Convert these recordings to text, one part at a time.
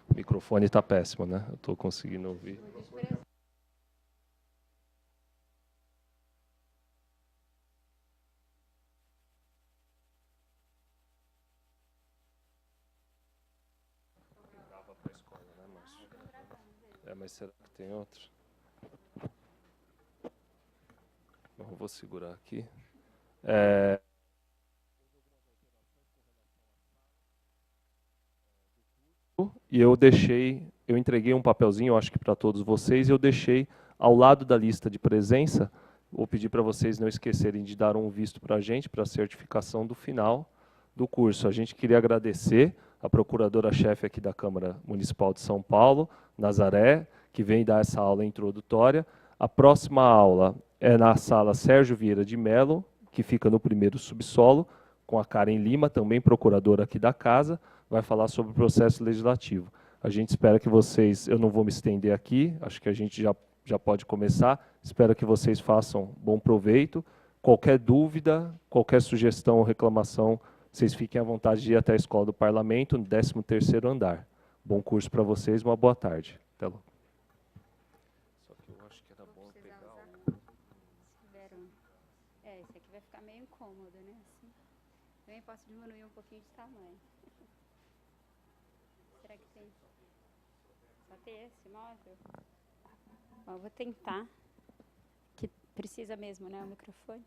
O microfone está péssimo, né? Eu estou conseguindo ouvir. Mas será que tem outro? Bom, eu vou segurar aqui. E eu entreguei um papelzinho, acho que para todos vocês, e eu deixei ao lado da lista de presença. Vou pedir para vocês não esquecerem de dar um visto para a gente, para a certificação do final do curso. A gente queria agradecer a procuradora-chefe aqui da Câmara Municipal de São Paulo, Nazaré, que vem dar essa aula introdutória. A próxima aula é na sala Sérgio Vieira de Mello, que fica no primeiro subsolo, com a Karen Lima, também procuradora aqui da casa, vai falar sobre o processo legislativo. A gente espera que vocês, eu não vou me estender aqui, acho que a gente já pode começar, espero que vocês façam bom proveito. Qualquer dúvida, qualquer sugestão ou reclamação, vocês fiquem à vontade de ir até a Escola do Parlamento, no 13º andar. Bom curso para vocês, uma boa tarde. Até logo. Só que eu acho que era bom pegar esse aqui vai ficar meio incômodo, né? Assim. Também posso diminuir um pouquinho de tamanho. Será que tem? Só tem esse móvel? Bom, eu vou tentar. Que precisa mesmo, né? O microfone.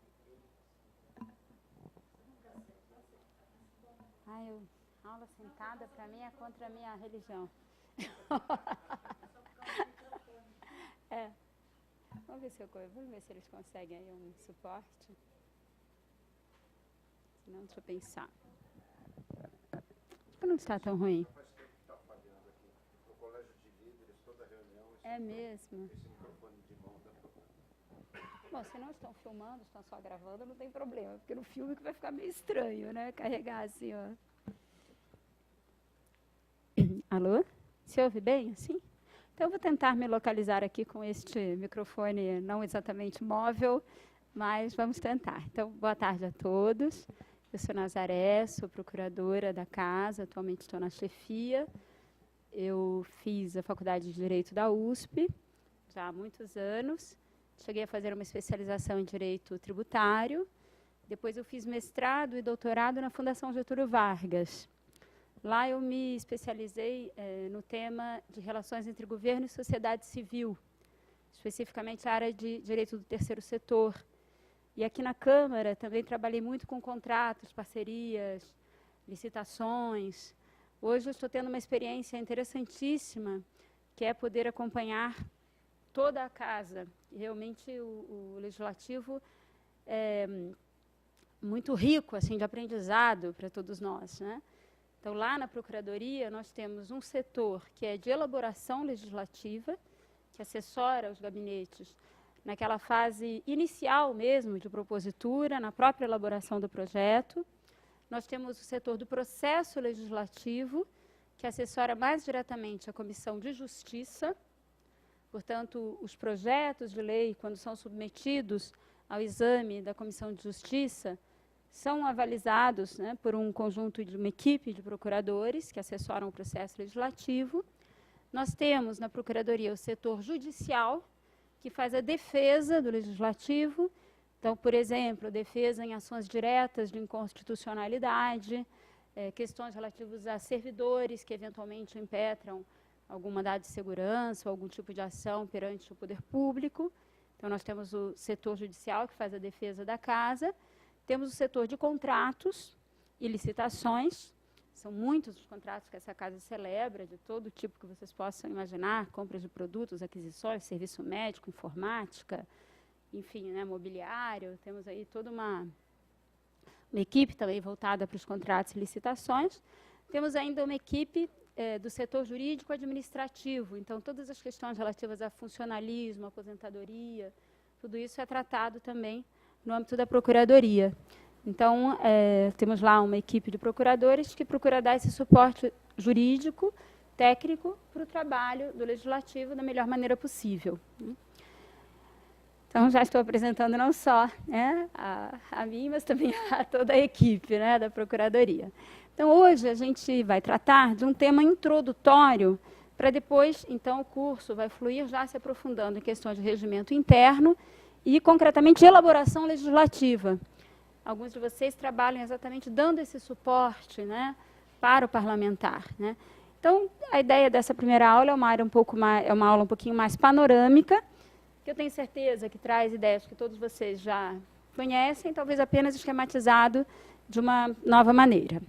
Aula sentada, para mim, é contra a minha religião. Vamos ver se eles conseguem aí um suporte. Se não, deixa eu pensar. Não está tão ruim. É mesmo? Bom, se não estão filmando, estão só gravando, não tem problema, porque no filme que vai ficar meio estranho, né? Carregar assim, ó. Alô? Se ouve bem, assim? Então, eu vou tentar me localizar aqui com este microfone não exatamente móvel, mas vamos tentar. Então, boa tarde a todos. Eu sou Nazaré, sou procuradora da casa, atualmente estou na chefia. Eu fiz a Faculdade de Direito da USP, já há muitos anos. Cheguei a fazer uma especialização em Direito Tributário. Depois eu fiz mestrado e doutorado na Fundação Getúlio Vargas. Lá eu me especializei no tema de relações entre governo e sociedade civil, especificamente a área de direito do terceiro setor. E aqui na Câmara também trabalhei muito com contratos, parcerias, licitações. Hoje eu estou tendo uma experiência interessantíssima, que é poder acompanhar toda a casa. E realmente o legislativo é muito rico assim, de aprendizado para todos nós, né? Então, lá na Procuradoria, nós temos um setor que é de elaboração legislativa, que assessora os gabinetes naquela fase inicial mesmo de propositura, na própria elaboração do projeto. Nós temos o setor do processo legislativo, que assessora mais diretamente a Comissão de Justiça. Portanto, os projetos de lei, quando são submetidos ao exame da Comissão de Justiça, são avalizados, né, por um conjunto de uma equipe de procuradores que assessoram o processo legislativo. Nós temos na Procuradoria o setor judicial, que faz a defesa do legislativo. Então, por exemplo, defesa em ações diretas de inconstitucionalidade, questões relativas a servidores que eventualmente impetram algum mandado de segurança ou algum tipo de ação perante o poder público. Então, nós temos o setor judicial, que faz a defesa da casa. Temos o setor de contratos e licitações. São muitos os contratos que essa casa celebra, de todo tipo que vocês possam imaginar, compras de produtos, aquisições, serviço médico, informática, enfim, né, mobiliário. Temos aí toda uma equipe também voltada para os contratos e licitações. Temos ainda uma equipe do setor jurídico administrativo. Então, todas as questões relativas a funcionalismo, aposentadoria, tudo isso é tratado também no âmbito da Procuradoria. Então, temos lá uma equipe de procuradores que procura dar esse suporte jurídico, técnico, para o trabalho do Legislativo da melhor maneira possível. Então, já estou apresentando não só, né, a mim, mas também a toda a equipe, né, da Procuradoria. Então, hoje a gente vai tratar de um tema introdutório, para depois, então, o curso vai fluir já se aprofundando em questões de regimento interno e, concretamente, elaboração legislativa. Alguns de vocês trabalham exatamente dando esse suporte, né, para o parlamentar, né. Então, a ideia dessa primeira aula é uma aula um pouquinho mais panorâmica, que eu tenho certeza que traz ideias que todos vocês já conhecem, talvez apenas esquematizado de uma nova maneira,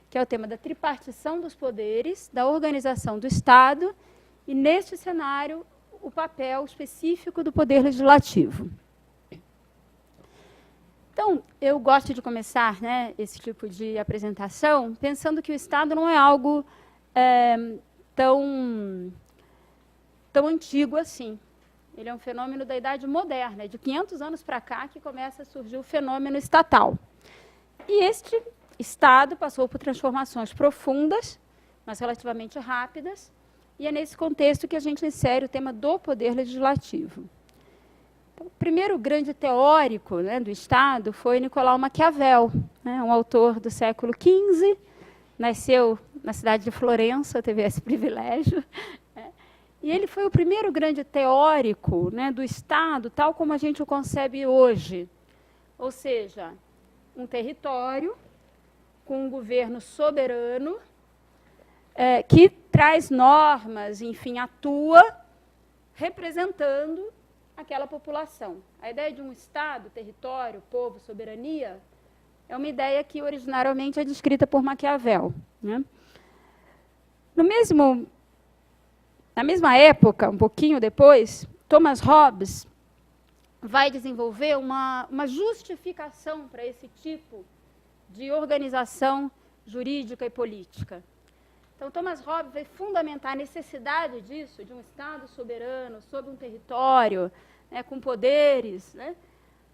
que é o tema da tripartição dos poderes, da organização do Estado e, neste cenário, o papel específico do Poder Legislativo. Então, eu gosto de começar, né, esse tipo de apresentação pensando que o Estado não é algo tão antigo assim. Ele é um fenômeno da Idade Moderna, é de 500 anos para cá que começa a surgir o fenômeno estatal. E este Estado passou por transformações profundas, mas relativamente rápidas, e é nesse contexto que a gente insere o tema do Poder Legislativo. Então, o primeiro grande teórico, né, do Estado foi Nicolau Maquiavel, né, um autor do século XV, nasceu na cidade de Florença, teve esse privilégio, né, e ele foi o primeiro grande teórico, né, do Estado, tal como a gente o concebe hoje, ou seja, um território com um governo soberano, que traz normas, enfim, atua representando aquela população. A ideia de um Estado, território, povo, soberania, é uma ideia que originariamente é descrita por Maquiavel, né? Na mesma época, um pouquinho depois, Thomas Hobbes vai desenvolver uma justificação para esse tipo de organização jurídica e política. Então, Thomas Hobbes vai fundamentar a necessidade disso, de um Estado soberano, sobre um território, né, com poderes, né,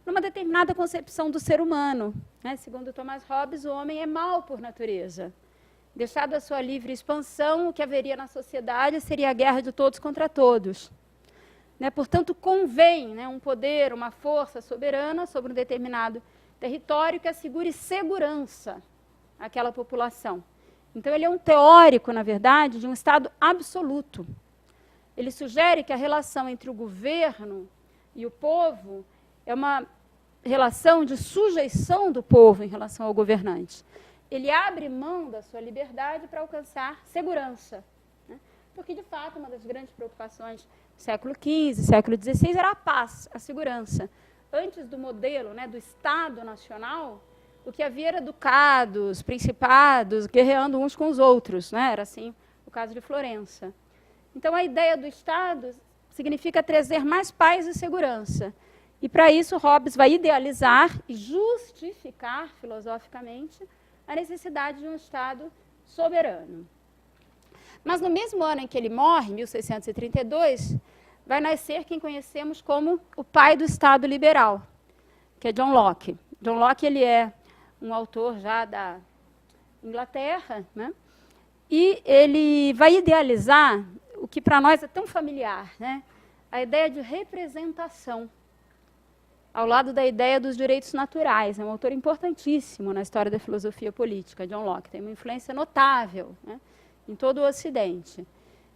numa determinada concepção do ser humano, né? Segundo Thomas Hobbes, o homem é mau por natureza. Deixado a sua livre expansão, o que haveria na sociedade seria a guerra de todos contra todos. Né? Portanto, convém, né, um poder, uma força soberana sobre um determinado território que assegure segurança àquela população. Então, ele é um teórico, na verdade, de um Estado absoluto. Ele sugere que a relação entre o governo e o povo é uma relação de sujeição do povo em relação ao governante. Ele abre mão da sua liberdade para alcançar segurança, né? Porque, de fato, uma das grandes preocupações do século XV, século XVI, era a paz, a segurança. Antes do modelo, né, do Estado nacional, o que havia era ducados, principados, guerreando uns com os outros, né? Era assim o caso de Florença. Então, a ideia do Estado significa trazer mais paz e segurança. E, para isso, Hobbes vai idealizar e justificar, filosoficamente, a necessidade de um Estado soberano. Mas, no mesmo ano em que ele morre, 1632, vai nascer quem conhecemos como o pai do Estado liberal, que é John Locke. John Locke, ele é um autor já da Inglaterra, né? E ele vai idealizar o que para nós é tão familiar, né? A ideia de representação, ao lado da ideia dos direitos naturais. É um autor importantíssimo na história da filosofia política, John Locke. Tem uma influência notável, né, em todo o Ocidente.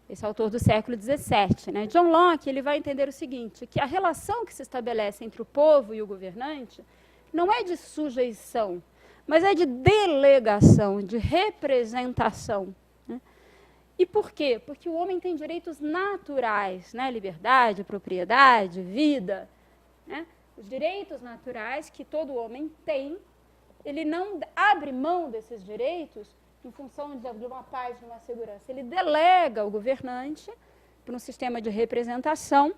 Esse autor do século XVII. Né? John Locke, ele vai entender o seguinte, que a relação que se estabelece entre o povo e o governante não é de sujeição, mas é de delegação, de representação. Né? E por quê? Porque o homem tem direitos naturais, né? Liberdade, propriedade, vida, né? Os direitos naturais que todo homem tem, ele não abre mão desses direitos em função de uma paz, de uma segurança. Ele delega ao governante, para um sistema de representação,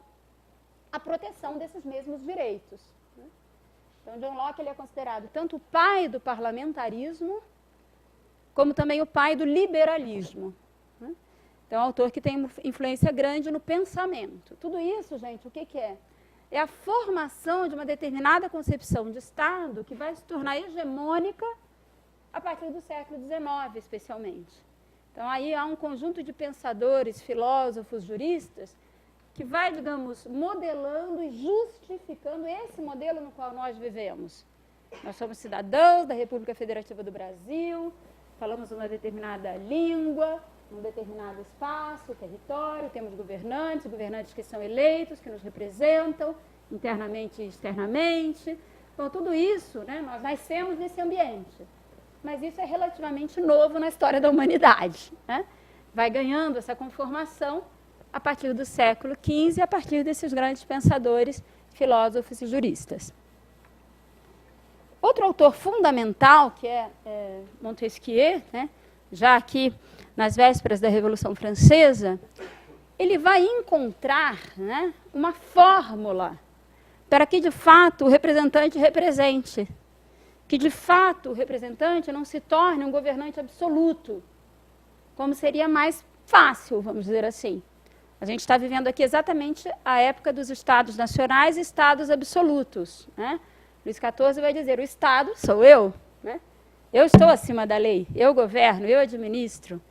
a proteção desses mesmos direitos. Né? Então, John Locke, ele é considerado tanto o pai do parlamentarismo, como também o pai do liberalismo. Né? Então, é um autor que tem uma influência grande no pensamento. Tudo isso, gente, o que é? É a formação de uma determinada concepção de Estado que vai se tornar hegemônica a partir do século XIX, especialmente. Então, aí há um conjunto de pensadores, filósofos, juristas, que vai, digamos, modelando e justificando esse modelo no qual nós vivemos. Nós somos cidadãos da República Federativa do Brasil, falamos uma determinada língua, um determinado espaço, território, temos governantes que são eleitos, que nos representam, internamente e externamente. Então, tudo isso, né, nós nascemos nesse ambiente. Mas isso é relativamente novo na história da humanidade, né? Vai ganhando essa conformação a partir do século XV, a partir desses grandes pensadores, filósofos e juristas. Outro autor fundamental, que é Montesquieu, né, já aqui nas vésperas da Revolução Francesa, ele vai encontrar, né, uma fórmula para que, de fato, o representante represente, que, de fato, o representante não se torne um governante absoluto, como seria mais fácil, vamos dizer assim. A gente está vivendo aqui exatamente a época dos Estados nacionais e Estados absolutos, né? Luís XIV vai dizer, o Estado sou eu, né? Eu estou acima da lei, eu governo, eu administro,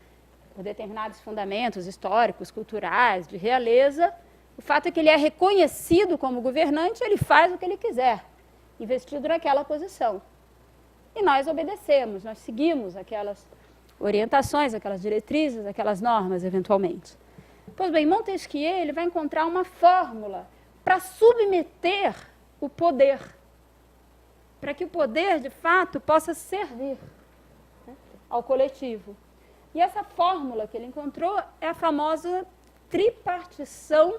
por determinados fundamentos históricos, culturais, de realeza. O fato é que ele é reconhecido como governante, ele faz o que ele quiser, investido naquela posição. E nós obedecemos, nós seguimos aquelas orientações, aquelas diretrizes, aquelas normas, eventualmente. Pois bem, Montesquieu ele vai encontrar uma fórmula para submeter o poder, para que o poder, de fato, possa servir, né, ao coletivo. E essa fórmula que ele encontrou é a famosa tripartição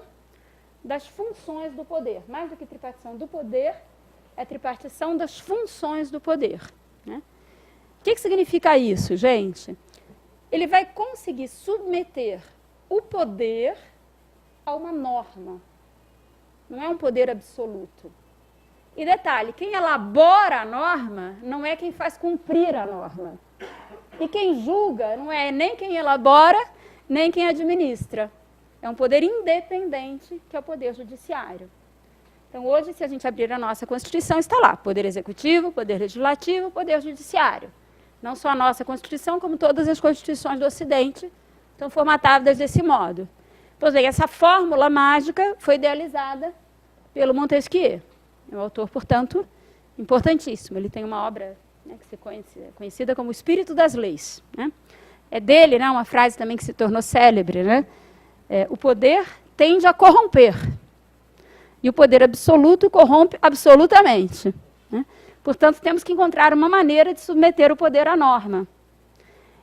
das funções do poder. Mais do que tripartição do poder, é tripartição das funções do poder, né? O que significa isso, gente? Ele vai conseguir submeter o poder a uma norma. Não é um poder absoluto. E detalhe, quem elabora a norma não é quem faz cumprir a norma. E quem julga não é nem quem elabora, nem quem administra. É um poder independente, que é o poder judiciário. Então, hoje, se a gente abrir a nossa Constituição, está lá, poder executivo, poder legislativo, poder judiciário. Não só a nossa Constituição, como todas as constituições do Ocidente estão formatadas desse modo. Pois bem, essa fórmula mágica foi idealizada pelo Montesquieu. É um autor, portanto, importantíssimo. Ele tem uma obra, né, que se conhecida como O Espírito das Leis, né? É dele, né, uma frase também que se tornou célebre, né? O poder tende a corromper. E o poder absoluto corrompe absolutamente, né? Portanto, temos que encontrar uma maneira de submeter o poder à norma.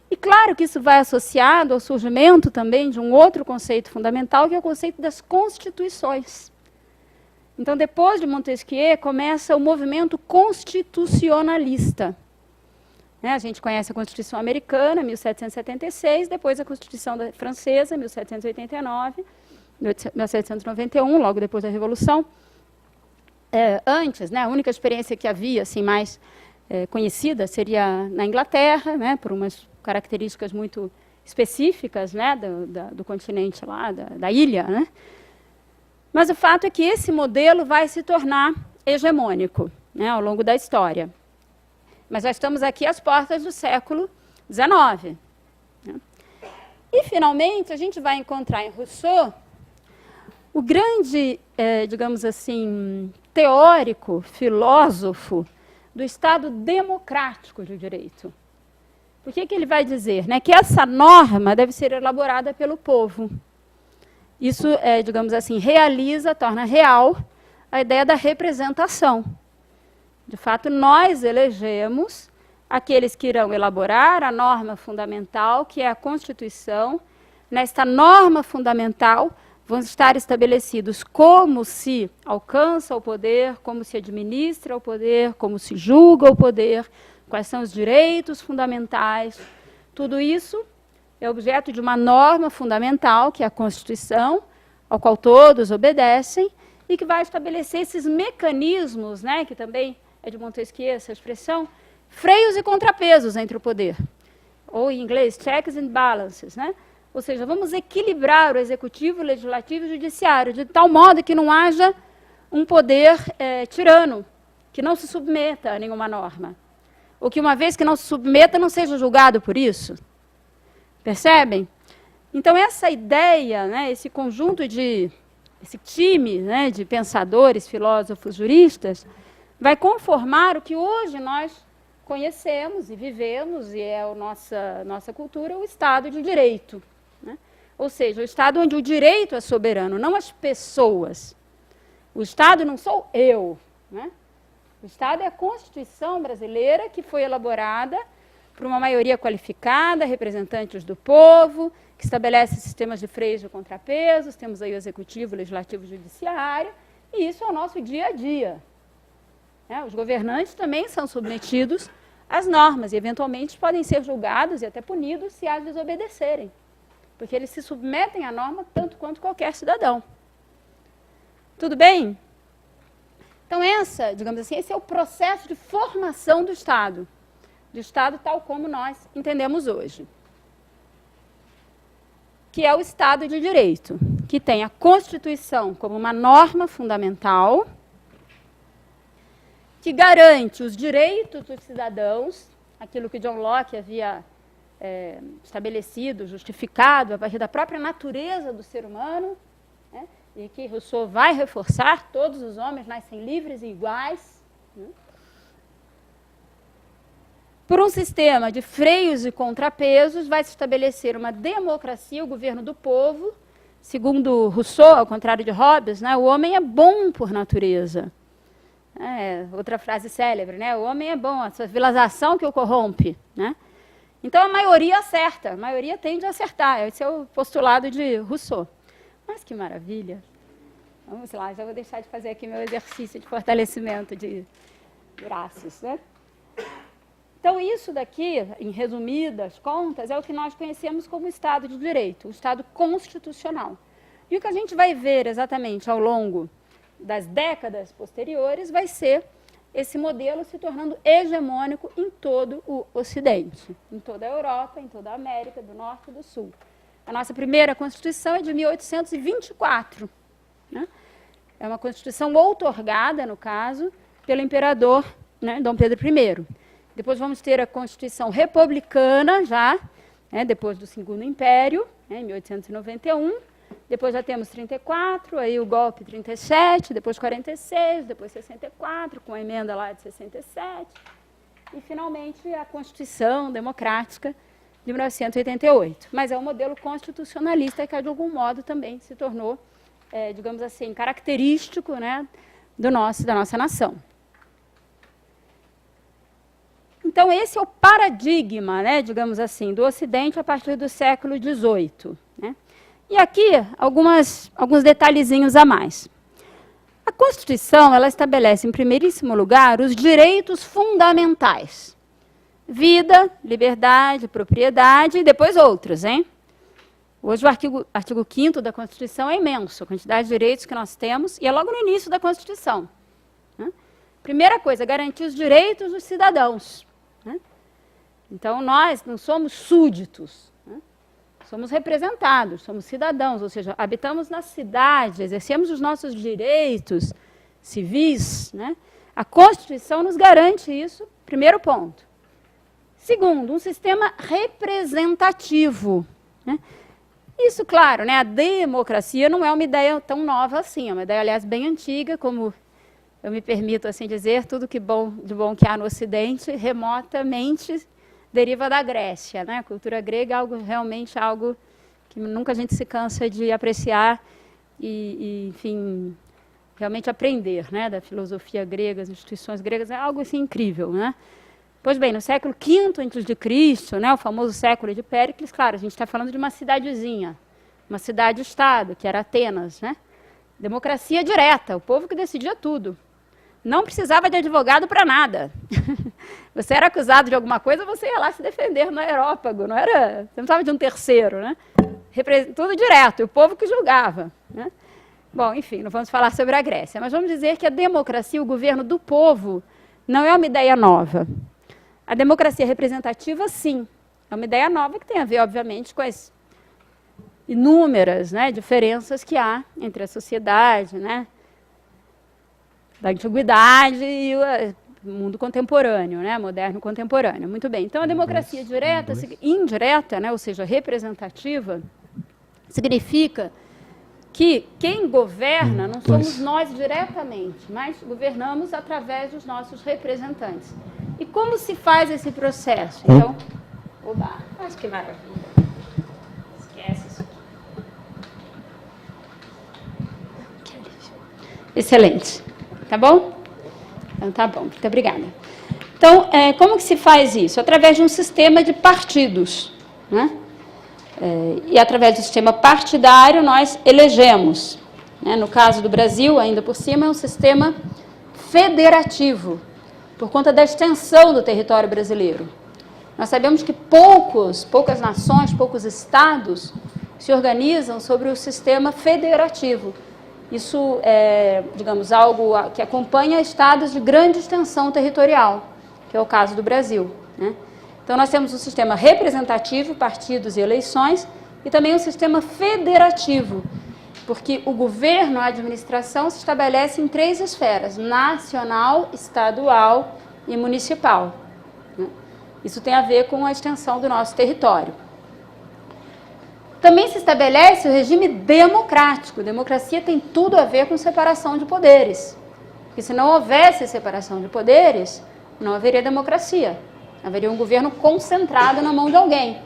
E claro que isso vai associado ao surgimento também de um outro conceito fundamental, que é o conceito das constituições. Então, depois de Montesquieu, começa o movimento constitucionalista. Né? A gente conhece a Constituição Americana, 1776, depois a Constituição Francesa, 1789, 1791, logo depois da Revolução. Antes, né, a única experiência que havia assim, mais conhecida seria na Inglaterra, né, por umas características muito específicas, né, do continente lá, da ilha, né? Mas o fato é que esse modelo vai se tornar hegemônico, né, ao longo da história. Mas já estamos aqui às portas do século XIX. Né? E, finalmente, a gente vai encontrar em Rousseau o grande, digamos assim, teórico, filósofo do Estado democrático de direito. Por que ele vai dizer? Né, que essa norma deve ser elaborada pelo povo. Isso, digamos assim, torna real a ideia da representação. De fato, nós elegemos aqueles que irão elaborar a norma fundamental, que é a Constituição. Nesta norma fundamental vão estar estabelecidos como se alcança o poder, como se administra o poder, como se julga o poder, quais são os direitos fundamentais. Tudo isso é objeto de uma norma fundamental, que é a Constituição, ao qual todos obedecem, e que vai estabelecer esses mecanismos, né, que também é de Montesquieu essa expressão, freios e contrapesos entre o poder. Ou, em inglês, checks and balances, né? Ou seja, vamos equilibrar o executivo, o legislativo e o judiciário, de tal modo que não haja um poder tirano, que não se submeta a nenhuma norma. Ou que, uma vez que não se submeta, não seja julgado por isso. Percebem? Então, essa ideia, né, esse conjunto esse time, né, de pensadores, filósofos, juristas, vai conformar o que hoje nós conhecemos e vivemos, e é a nossa cultura, o Estado de Direito, né? Ou seja, o Estado onde o direito é soberano, não as pessoas. O Estado não sou eu, né? O Estado é a Constituição brasileira, que foi elaborada por uma maioria qualificada, representantes do povo, que estabelece sistemas de freios e contrapesos, temos aí o Executivo, o Legislativo e o Judiciário, e isso é o nosso dia a dia. Os governantes também são submetidos às normas e, eventualmente, podem ser julgados e até punidos se as desobedecerem, porque eles se submetem à norma tanto quanto qualquer cidadão. Tudo bem? Então, digamos assim, esse é o processo de formação do Estado tal como nós entendemos hoje, que é o Estado de Direito, que tem a Constituição como uma norma fundamental, que garante os direitos dos cidadãos, aquilo que John Locke havia estabelecido, justificado a partir da própria natureza do ser humano, né, e que Rousseau vai reforçar: todos os homens nascem livres e iguais, né, por um sistema de freios e contrapesos, vai se estabelecer uma democracia, o governo do povo. Segundo Rousseau, ao contrário de Hobbes, né, o homem é bom por natureza. Outra frase célebre, né? O homem é bom, a civilização que o corrompe, né? Então, a maioria acerta, a maioria tende a acertar. Esse é o postulado de Rousseau. Mas que maravilha! Vamos lá, já vou deixar de fazer aqui meu exercício de fortalecimento de braços, né? Então, isso daqui, em resumidas contas, é o que nós conhecemos como Estado de Direito, o Estado constitucional. E o que a gente vai ver exatamente ao longo das décadas posteriores vai ser esse modelo se tornando hegemônico em todo o Ocidente, em toda a Europa, em toda a América do Norte e do Sul. A nossa primeira Constituição é de 1824. Né? É uma Constituição outorgada, no caso, pelo imperador, né, Dom Pedro I. Depois vamos ter a Constituição republicana, já, né, depois do Segundo Império, né, em 1891. Depois já temos 34, aí o golpe 37, depois 46, depois 64, com a emenda lá de 67. E, finalmente, a Constituição Democrática de 1988. Mas é um modelo constitucionalista que, de algum modo, também se tornou, digamos assim, característico, né, da nossa nação. Então, esse é o paradigma, né, digamos assim, do Ocidente a partir do século XVIII. Né? E aqui, alguns detalhezinhos a mais. A Constituição, ela estabelece, em primeiríssimo lugar, os direitos fundamentais. Vida, liberdade, propriedade e depois outros, hein? Hoje o artigo 5º da Constituição é imenso, a quantidade de direitos que nós temos, e é logo no início da Constituição. Né? Primeira coisa, garantir os direitos dos cidadãos. Né? Então, nós não somos súditos, né? Somos representados, somos cidadãos, ou seja, habitamos na cidade, exercemos os nossos direitos civis. Né? A Constituição nos garante isso, primeiro ponto. Segundo, um sistema representativo. Né? Isso, claro, né, a democracia não é uma ideia tão nova assim, é uma ideia, aliás, bem antiga, como eu me permito assim dizer, tudo de bom que há no Ocidente, remotamente deriva da Grécia. Né? A cultura grega é realmente algo que nunca a gente se cansa de apreciar e enfim, realmente aprender, né, da filosofia grega, das instituições gregas, é algo assim incrível. Né? Pois bem, no século V a.C., né, o famoso século de Péricles, claro, a gente está falando de uma cidadezinha, uma cidade-estado, que era Atenas. Né? Democracia direta, o povo que decidia tudo. Não precisava de advogado para nada. Você era acusado de alguma coisa, você ia lá se defender no aerópago, não era, você não precisava de um terceiro. Né? Tudo direto, o povo que julgava. Né? Bom, enfim, não vamos falar sobre a Grécia, mas vamos dizer que a democracia, o governo do povo, não é uma ideia nova. A democracia representativa, sim, é uma ideia nova que tem a ver, obviamente, com as inúmeras, né, diferenças que há entre a sociedade, né, da antiguidade e o mundo contemporâneo, né, moderno contemporâneo. Muito bem. Então, a democracia direta, indireta, né, ou seja, representativa, significa que quem governa não somos nós diretamente, mas governamos através dos nossos representantes. E como se faz esse processo? Então, oba, acho que maravilha. Esquece isso aqui. Excelente. Tá bom? Então, tá bom. Muito obrigada. Então, como que se faz isso? Através de um sistema de partidos, né? E através do sistema partidário nós elegemos. Né? No caso do Brasil, ainda por cima, é um sistema federativo, por conta da extensão do território brasileiro. Nós sabemos que poucas nações, poucos estados se organizam sobre o sistema federativo. Isso é, digamos, algo que acompanha estados de grande extensão territorial, que é o caso do Brasil, né? Então, nós temos um sistema representativo, partidos e eleições, e também um sistema federativo, porque o governo, a administração, se estabelece em 3 esferas: nacional, estadual e municipal. Isso tem a ver com a extensão do nosso território. Também se estabelece o regime democrático. Democracia tem tudo a ver com separação de poderes. Porque se não houvesse separação de poderes, não haveria democracia. Haveria um governo concentrado na mão de alguém.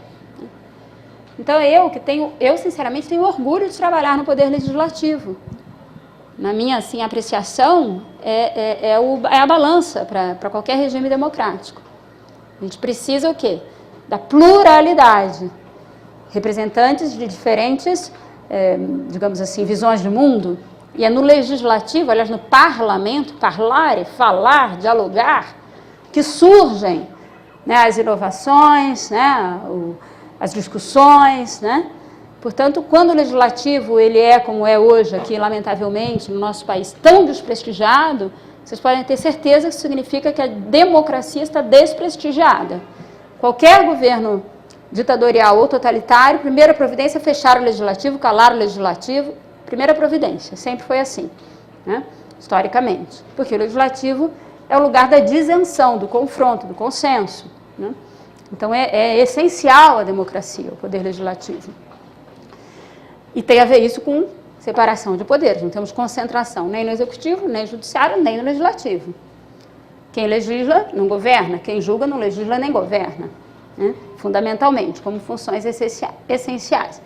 Então, eu sinceramente tenho orgulho de trabalhar no Poder Legislativo. Na minha assim, apreciação, é a balança para qualquer regime democrático. A gente precisa o quê? Da pluralidade. Representantes de diferentes, digamos assim, visões de mundo. E é no legislativo, aliás, no parlamento, parlare, falar, dialogar, que surgem, né, as inovações, né, as discussões, né? Portanto, quando o legislativo ele é como é hoje aqui, lamentavelmente, no nosso país, tão desprestigiado, vocês podem ter certeza que isso significa que a democracia está desprestigiada. Qualquer governo ditatorial ou totalitário, primeira providência é fechar o legislativo, calar o legislativo, primeira providência, sempre foi assim, né? Historicamente, porque o legislativo é o lugar da disenção, do confronto, do consenso, né? Então, é essencial a democracia, o poder legislativo. E tem a ver isso com separação de poderes. Não temos concentração nem no executivo, nem no judiciário, nem no legislativo. Quem legisla não governa, quem julga não legisla nem governa, né? Fundamentalmente, como funções essenciais.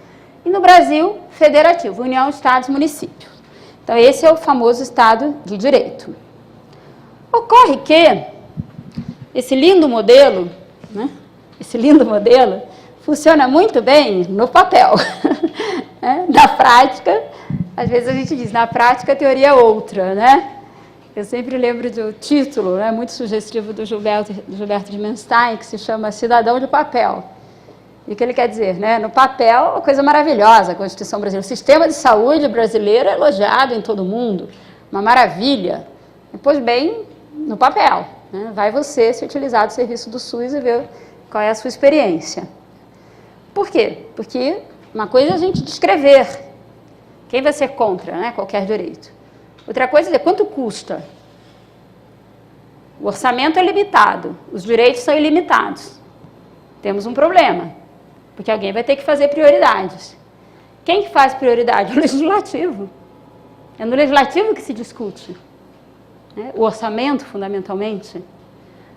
E no Brasil, federativo, União, Estados, Municípios. Então, esse é o famoso Estado de Direito. Ocorre que esse lindo modelo, né? Esse lindo modelo funciona muito bem no papel. Na prática, às vezes a gente diz, na prática a teoria é outra, né? Eu sempre lembro do título, né, muito sugestivo do Gilberto de Menstein, que se chama Cidadão de Papel. E o que ele quer dizer, né? No papel, uma coisa maravilhosa, a Constituição brasileira. O sistema de saúde brasileiro é elogiado em todo o mundo, uma maravilha. Pois bem, no papel, né? Vai você se utilizar do serviço do SUS e ver qual é a sua experiência. Por quê? Porque uma coisa é a gente descrever. Quem vai ser contra, né, qualquer direito? Outra coisa é quanto custa. O orçamento é limitado, os direitos são ilimitados. Temos um problema, porque alguém vai ter que fazer prioridades. Quem faz prioridade? O legislativo. É no legislativo que se discute, né, o orçamento, fundamentalmente.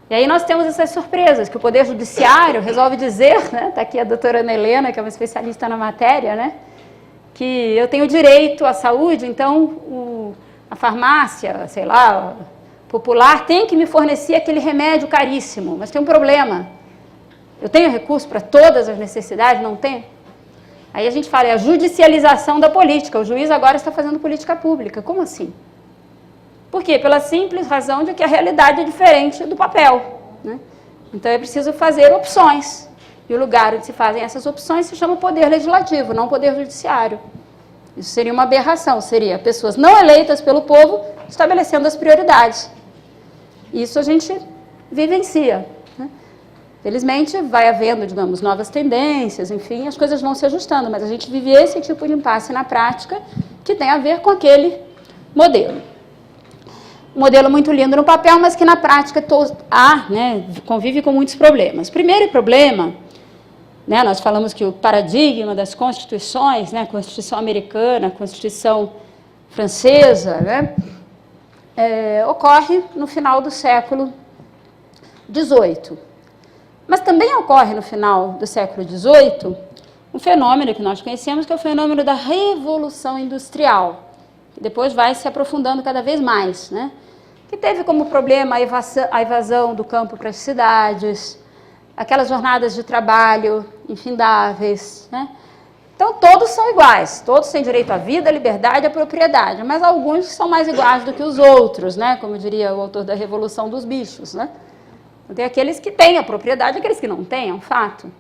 E aí nós temos essas surpresas, que o Poder Judiciário resolve dizer, né, está aqui a doutora Ana Helena, que é uma especialista na matéria, né, que eu tenho direito à saúde, então a farmácia, sei lá, popular, tem que me fornecer aquele remédio caríssimo, mas tem um problema. Eu tenho recurso para todas as necessidades? Não tenho? Aí a gente fala, é a judicialização da política, o juiz agora está fazendo política pública. Como assim? Por quê? Pela simples razão de que a realidade é diferente do papel, né? Então, é preciso fazer opções. E o lugar onde se fazem essas opções se chama poder legislativo, não poder judiciário. Isso seria uma aberração, seria pessoas não eleitas pelo povo estabelecendo as prioridades. Isso a gente vivencia, né? Felizmente, vai havendo, digamos, novas tendências, enfim, as coisas vão se ajustando, mas a gente vive esse tipo de impasse na prática que tem a ver com aquele modelo. Um modelo muito lindo no papel, mas que na prática né, convive com muitos problemas. Primeiro problema, né, nós falamos que o paradigma das constituições, né, a Constituição americana, a Constituição francesa, né, ocorre no final do século XVIII. Mas também ocorre no final do século XVIII um fenômeno que nós conhecemos, que é o fenômeno da Revolução Industrial, que depois vai se aprofundando cada vez mais, né? Que teve como problema a evasão do campo para as cidades, aquelas jornadas de trabalho infindáveis, né? Então, todos são iguais, todos têm direito à vida, à liberdade e à propriedade, mas alguns são mais iguais do que os outros, né? Como diria o autor da Revolução dos Bichos, né? Tem aqueles que têm a propriedade e aqueles que não têm, é um fato.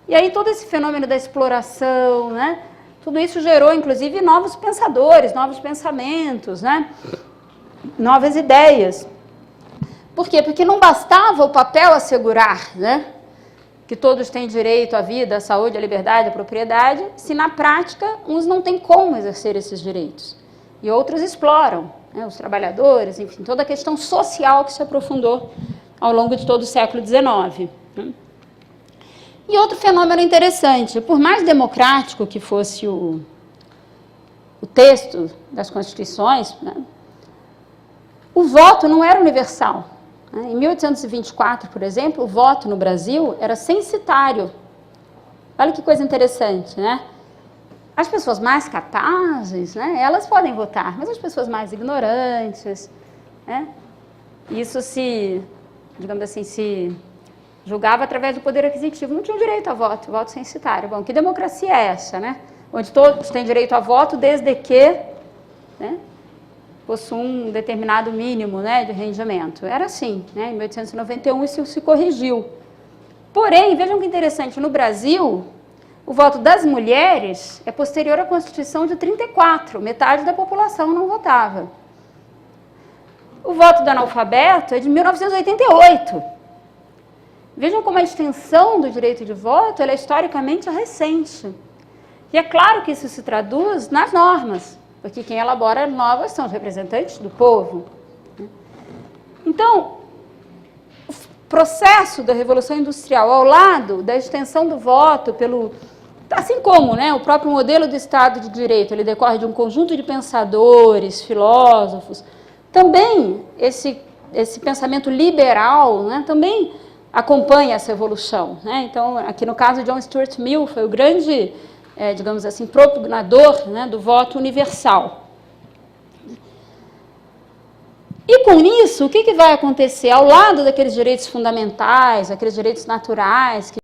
E aí todo esse fenômeno da exploração, né? Tudo isso gerou, inclusive, novos pensadores, novos pensamentos, né? Novas ideias. Por quê? Porque não bastava o papel assegurar, né? Que todos têm direito à vida, à saúde, à liberdade, à propriedade, se na prática uns não têm como exercer esses direitos. E outros exploram, né? Os trabalhadores, enfim, toda a questão social que se aprofundou ao longo de todo o século XIX. Né? E outro fenômeno interessante, por mais democrático que fosse o texto das constituições, né? O voto não era universal. Em 1824, por exemplo, o voto no Brasil era censitário. Olha que coisa interessante, né? As pessoas mais capazes, né, elas podem votar, mas as pessoas mais ignorantes, né, isso se, digamos assim, se julgava através do poder aquisitivo, não tinham direito a voto, voto censitário. Bom, que democracia é essa, né? Onde todos têm direito a voto desde que, né, possuam um determinado mínimo, né, de rendimento. Era assim, né? Em 1891 isso se corrigiu. Porém, vejam que interessante, no Brasil, o voto das mulheres é posterior à Constituição de 34, metade da população não votava. O voto do analfabeto é de 1988. Vejam como a extensão do direito de voto ela é historicamente recente. E é claro que isso se traduz nas normas, porque quem elabora normas são os representantes do povo. Então, o processo da Revolução Industrial, ao lado da extensão do voto, assim como, né, o próprio modelo do Estado de Direito, ele decorre de um conjunto de pensadores, filósofos, também esse pensamento liberal, né, também acompanha essa evolução, né? Então, aqui no caso, John Stuart Mill foi o grande, digamos assim, propugnador, né, do voto universal. E com isso, o que vai acontecer? Ao lado daqueles direitos fundamentais, aqueles direitos naturais que